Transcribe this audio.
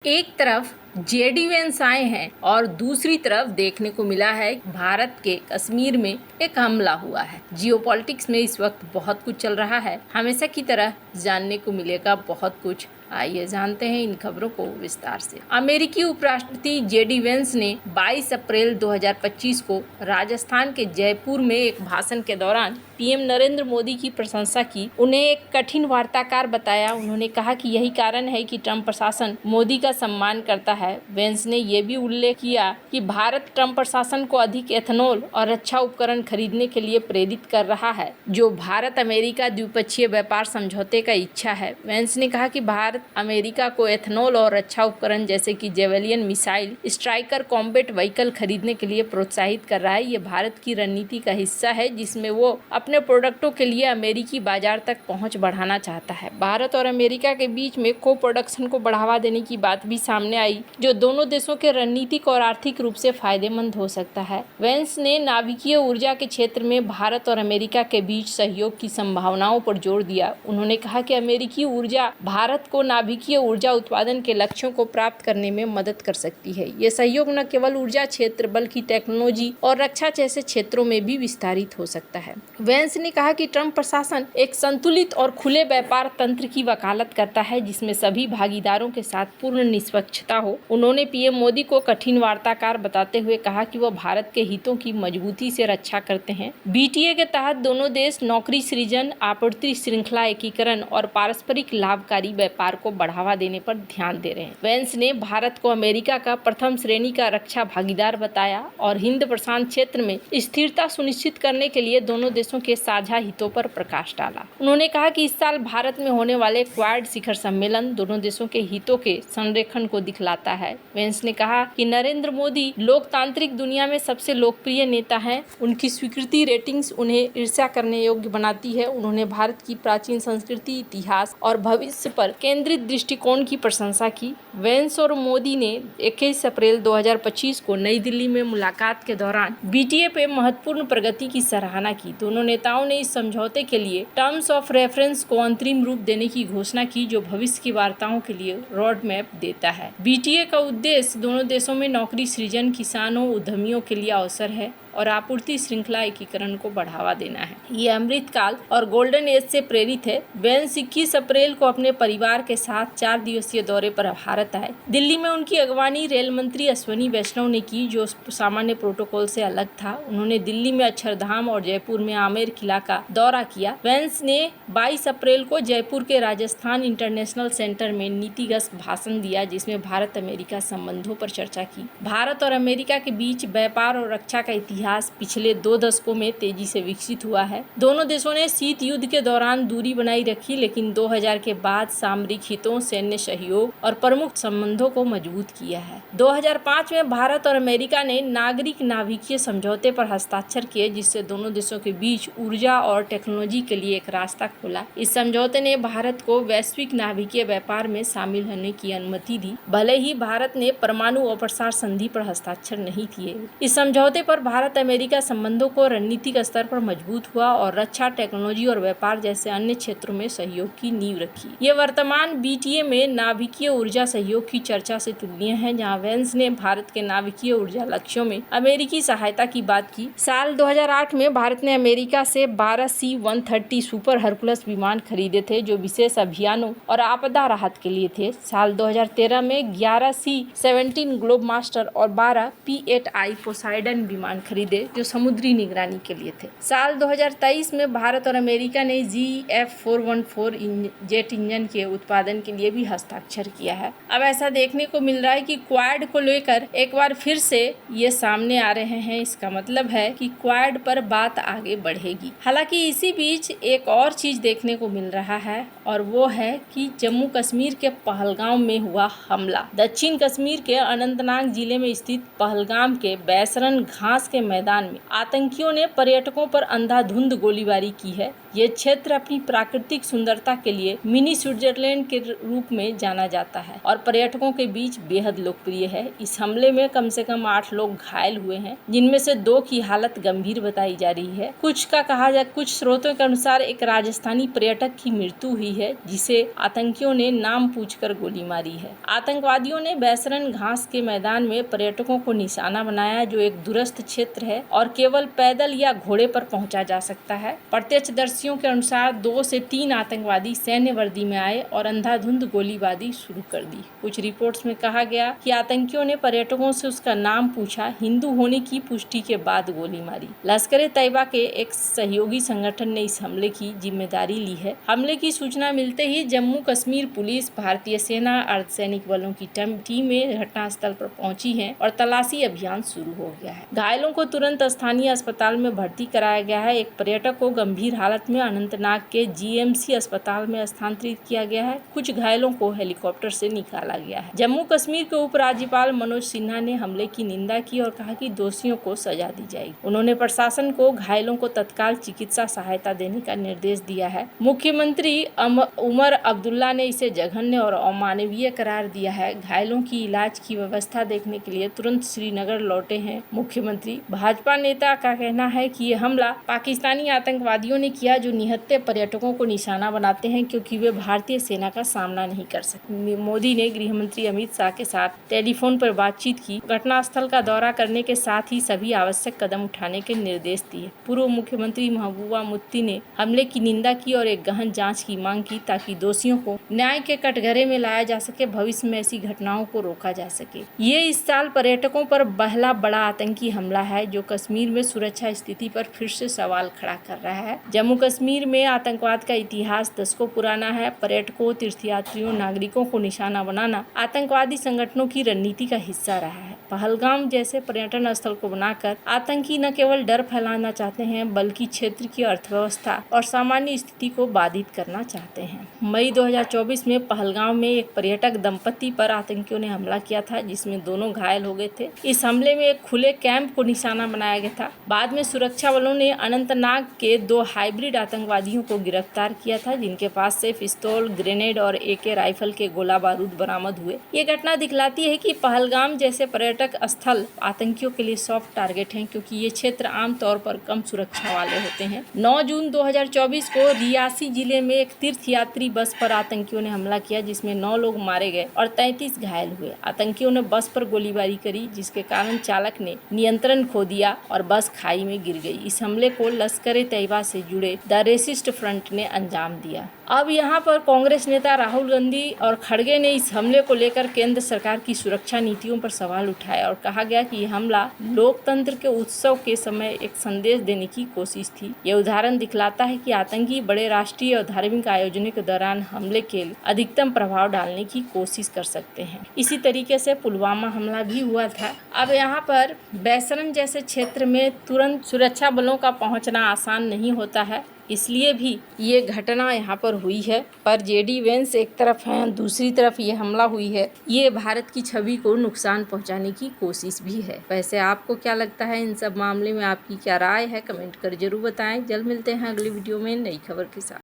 एक तरफ JD Vance आए हैं और दूसरी तरफ देखने को मिला है भारत के कश्मीर में एक हमला हुआ है। जियोपॉलिटिक्स में इस वक्त बहुत कुछ चल रहा है। हमेशा की तरह जानने को मिलेगा बहुत कुछ। आइए जानते हैं इन खबरों को विस्तार से। अमेरिकी उपराष्ट्रपति जेडी वेंस ने 22 अप्रैल 2025 को राजस्थान के जयपुर में एक भाषण के दौरान पीएम नरेंद्र मोदी की प्रशंसा की। उन्हें एक कठिन वार्ताकार बताया। उन्होंने कहा कि यही कारण है कि ट्रंप प्रशासन मोदी का सम्मान करता है। वेंस ने यह भी उल्लेख किया कि भारत ट्रंप प्रशासन को अधिक एथेनॉल और रक्षा उपकरण खरीदने के लिए प्रेरित कर रहा है, जो भारत अमेरिका द्विपक्षीय व्यापार समझौते का इच्छा है। वेंस ने कहा कि भारत अमेरिका को एथेनॉल और रक्षा उपकरण जैसे कि javelin missile, striker combat vehicle खरीदने के लिए प्रोत्साहित कर रहा है। ये भारत की रणनीति का हिस्सा है जिसमें वो अपने प्रोडक्टों के लिए अमेरिकी बाजार तक पहुंच बढ़ाना चाहता है। भारत और अमेरिका के बीच में को प्रोडक्शन को बढ़ावा देने की बात भी सामने आई, जो दोनों देशों के रणनीतिक और आर्थिक रूप से फायदेमंद हो सकता है। वेंस ने नाभिकीय ऊर्जा के क्षेत्र में भारत और अमेरिका के बीच सहयोग की संभावनाओं पर जोर दिया। उन्होंने कहा कि अमेरिकी ऊर्जा भारत को नाभिकीय ऊर्जा उत्पादन के लक्ष्यों को प्राप्त करने में मदद कर सकती है। ये सहयोग न केवल ऊर्जा क्षेत्र बल्कि टेक्नोलॉजी और रक्षा जैसे क्षेत्रों में भी विस्तारित हो सकता है। वेंस ने कहा कि ट्रंप प्रशासन एक संतुलित और खुले व्यापार तंत्र की वकालत करता है जिसमें सभी भागीदारों के साथ पूर्ण निष्पक्षता हो। उन्होंने पीएम मोदी को कठिन वार्ताकार बताते हुए कहा कि वह भारत के हितों की मजबूती से रक्षा करते हैं। बीटीए के तहत दोनों देश नौकरी सृजन, आपूर्ति श्रृंखला एकीकरण और पारस्परिक लाभकारी व्यापार को बढ़ावा देने पर ध्यान दे रहे हैं। वेंस ने भारत को अमेरिका का प्रथम श्रेणी का रक्षा भागीदार बताया और हिंद प्रशांत क्षेत्र में स्थिरता सुनिश्चित करने के लिए दोनों देशों के साझा हितों पर प्रकाश डाला। उन्होंने कहा कि इस साल भारत में होने वाले क्वाड शिखर सम्मेलन दोनों देशों के हितों के संरेखण को दिखलाता है। वेंस ने कहा कि नरेंद्र मोदी लोकतांत्रिक दुनिया में सबसे लोकप्रिय नेता हैं। उनकी स्वीकृति रेटिंग्स उन्हें ईर्ष्या करने योग्य बनाती है। उन्होंने भारत की प्राचीन संस्कृति, इतिहास और भविष्य पर केंद्रित दृष्टिकोण की प्रशंसा की। वेंस और मोदी ने 21 अप्रैल 2025 को नई दिल्ली में मुलाकात के दौरान बीटीए पे महत्वपूर्ण प्रगति की सराहना की। दोनों नेताओं ने इस समझौते के लिए टर्म्स ऑफ रेफरेंस को अंतरिम रूप देने की घोषणा की, जो भविष्य की वार्ताओं के लिए रोड मैप देता है। बीटीए का उद्देश्य दोनों देशों में नौकरी सृजन, किसानों, उद्यमियों के लिए अवसर है और आपूर्ति श्रृंखला एकीकरण को बढ़ावा देना है। ये अमृतकाल और गोल्डन एज से प्रेरित है। वेंस 21 अप्रैल को अपने परिवार के साथ 4 दिवसीय दौरे पर भारत आए। दिल्ली में उनकी अगवानी रेल मंत्री अश्विनी वैष्णव ने की, जो सामान्य प्रोटोकॉल से अलग था। उन्होंने दिल्ली में अक्षरधाम और जयपुर में आमेर किला का दौरा किया। वेंस ने 22 अप्रैल को जयपुर के राजस्थान इंटरनेशनल सेंटर में नीतिगत भाषण दिया, जिसमें भारत अमेरिका संबंधों पर चर्चा की। भारत और अमेरिका के बीच व्यापार और रक्षा का इतिहास पिछले 2 दशकों में तेजी से विकसित हुआ है। दोनों देशों ने शीत युद्ध के दौरान दूरी बनाई रखी, लेकिन 2000 के बाद सामरिक हितों, सैन्य सहयोग और प्रमुख संबंधों को मजबूत किया है। 2005 में भारत और अमेरिका ने नागरिक नाभिकीय समझौते पर हस्ताक्षर किए, जिससे दोनों देशों के बीच ऊर्जा और टेक्नोलॉजी के लिए एक रास्ता खोला। इस समझौते ने भारत को वैश्विक नाभिकीय व्यापार में शामिल होने की अनुमति दी, भले ही भारत ने परमाणु अप्रसार संधि पर हस्ताक्षर नहीं किए। इस समझौते पर भारत अमेरिका संबंधों को रणनीतिक स्तर पर मजबूत हुआ और रक्षा, टेक्नोलॉजी और व्यापार जैसे अन्य क्षेत्रों में सहयोग की नींव रखी। ये वर्तमान बीटीए में नाभिकीय ऊर्जा सहयोग की चर्चा से तुलनीय है, जहां वेंस ने भारत के नाभिकीय ऊर्जा लक्ष्यों में अमेरिकी सहायता की बात की। साल 2008 में भारत ने अमेरिका से 12 C-130 सुपर हरकुलस विमान खरीदे थे, जो विशेष अभियानों और आपदा राहत के लिए थे। साल 2013 में 11 C-17 ग्लोब मास्टर और 12 P-8I पोसाइडन विमान खरीदे, जो समुद्री निगरानी के लिए थे। साल 2023 में भारत और अमेरिका ने GF414 जेट इंजन के उत्पादन के लिए भी हस्ताक्षर किया है। अब ऐसा देखने को मिल रहा है कि क्वाड को लेकर एक बार फिर से ये सामने आ रहे हैं। इसका मतलब है कि क्वाड पर बात आगे बढ़ेगी। हालांकि इसी बीच एक और चीज देखने को मिल रहा है, और वो है कि जम्मू कश्मीर के पहलगाम में हुआ हमला। दक्षिण कश्मीर के अनंतनाग जिले में स्थित पहलगाम के बैसरन घास के मैदान में आतंकियों ने पर्यटकों पर अंधाधुंध गोलीबारी की है। ये क्षेत्र अपनी प्राकृतिक सुंदरता के लिए मिनी स्विट्जरलैंड के रूप में जाना जाता है और पर्यटकों के बीच बेहद लोकप्रिय है। इस हमले में कम से कम 8 लोग घायल हुए हैं, जिनमें से 2 की हालत गंभीर बताई जा रही है। कुछ स्रोतों के अनुसार एक राजस्थानी पर्यटक की मृत्यु हुई है, जिसे आतंकियों ने नाम पूछकर गोली मारी है। आतंकवादियों ने बैसरन घास के मैदान में पर्यटकों को निशाना बनाया, जो एक दूरस्थ क्षेत्र है और केवल पैदल या घोड़े पर पहुंचा जा सकता है। प्रत्यक्षदर्शियों के अनुसार 2 से 3 आतंकवादी सैन्य वर्दी में आए और अंधाधुंध गोलीबारी शुरू कर दी। कुछ रिपोर्ट्स में कहा गया कि आतंकियों ने पर्यटकों से उसका नाम पूछा, हिंदू होने की पुष्टि के बाद गोली मारी। लश्कर-ए-तैयबा के एक सहयोगी संगठन ने इस हमले की जिम्मेदारी ली है। हमले की सूचना मिलते ही जम्मू कश्मीर पुलिस, भारतीय सेना, अर्धसैनिक बलों की टीमें घटनास्थल पर पहुंची हैं और तलाशी अभियान शुरू हो गया है। घायलों को तुरंत स्थानीय अस्पताल में भर्ती कराया गया है। एक पर्यटक को गंभीर हालत में अनंतनाग के जीएमसी अस्पताल में स्थानांतरित किया गया है। कुछ घायलों को हेलीकॉप्टर से निकाला गया है। जम्मू कश्मीर के उपराज्यपाल मनोज सिन्हा ने हमले की निंदा की और कहा कि दोषियों को सजा दी जाएगी। उन्होंने प्रशासन को घायलों को तत्काल चिकित्सा सहायता देने का निर्देश दिया है। मुख्यमंत्री उमर अब्दुल्ला ने इसे जघन्य और अमानवीय करार दिया है। घायलों की इलाज की व्यवस्था देखने के लिए तुरंत श्रीनगर लौटे हैं मुख्यमंत्री। भाजपा नेता का कहना है कि ये हमला पाकिस्तानी आतंकवादियों ने किया, जो निहत्थे पर्यटकों को निशाना बनाते हैं क्योंकि वे भारतीय सेना का सामना नहीं कर सकते। मोदी ने गृह मंत्री अमित शाह के साथ टेलीफोन पर बातचीत की, घटनास्थल का दौरा करने के साथ ही सभी आवश्यक कदम उठाने के निर्देश दिए। पूर्व मुख्यमंत्री महबूबा मुफ्ती ने हमले की निंदा की और एक गहन जांच की मांग की, ताकि दोषियों को न्याय के कटघरे में लाया जा सके, भविष्य में ऐसी घटनाओं को रोका जा सके। ये इस साल पर्यटकों पर पहला बड़ा आतंकी हमला है, जो कश्मीर में सुरक्षा स्थिति पर फिर से सवाल खड़ा कर रहा है। जम्मू कश्मीर में आतंकवाद का इतिहास दशकों पुराना है। पर्यटकों, तीर्थयात्रियों, नागरिकों को निशाना बनाना आतंकवादी संगठनों की रणनीति का हिस्सा रहा है। पहलगाम जैसे पर्यटन स्थल को बनाकर आतंकी न केवल डर फैलाना चाहते हैं, बल्कि क्षेत्र की अर्थव्यवस्था और सामान्य स्थिति को बाधित करना चाहते हैं। मई 2024 में पहलगाम में एक पर्यटक दंपति पर आतंकियों ने हमला किया था, जिसमें दोनों घायल हो गए थे। इस हमले में एक खुले कैंप को निशाना बनाया गया था। बाद में सुरक्षा बलों ने अनंतनाग के 2 हाइब्रिड आतंकवादियों को गिरफ्तार किया था, जिनके पास से पिस्तौल, ग्रेनेड और AK राइफल के गोला बारूद बरामद हुए। ये घटना दिखलाती है कि पहलगाम जैसे पर्यटक स्थल आतंकियों के लिए सॉफ्ट टारगेट हैं, क्योंकि ये क्षेत्र आमतौर पर कम सुरक्षा वाले होते हैं। 9 जून 2024 को रियासी जिले में एक तीर्थयात्री बस पर आतंकियों ने हमला किया, जिसमें 9 लोग मारे गए और 33 घायल हुए। आतंकियों ने बस पर गोलीबारी करी, जिसके कारण चालक ने नियंत्रण खो दिया और बस खाई में गिर गई। इस हमले को लश्कर-ए-तैयबा से जुड़े द रेसिस्ट फ्रंट ने अंजाम दिया। अब यहाँ पर कांग्रेस नेता राहुल गांधी और खड़गे ने इस हमले को लेकर केंद्र सरकार की सुरक्षा नीतियों पर सवाल उठाया और कहा गया कि यह हमला लोकतंत्र के उत्सव के समय एक संदेश देने की कोशिश थी। यह उदाहरण दिखलाता है कि आतंकी बड़े राष्ट्रीय और धार्मिक आयोजनों के दौरान हमले के अधिकतम प्रभाव डालने की कोशिश कर सकते हैं। इसी तरीके से पुलवामा हमला भी हुआ था। अब यहाँ पर बैसरन जैसे क्षेत्र में तुरंत सुरक्षा बलों का पहुँचना आसान नहीं होता है, इसलिए भी ये घटना यहाँ पर हुई है। पर JD वेंस एक तरफ हैं, दूसरी तरफ ये हमला हुई है। ये भारत की छवि को नुकसान पहुँचाने की कोशिश भी है। वैसे आपको क्या लगता है इन सब मामले में, आपकी क्या राय है, कमेंट कर जरूर बताएं। जल्द मिलते हैं अगली वीडियो में नई खबर के साथ।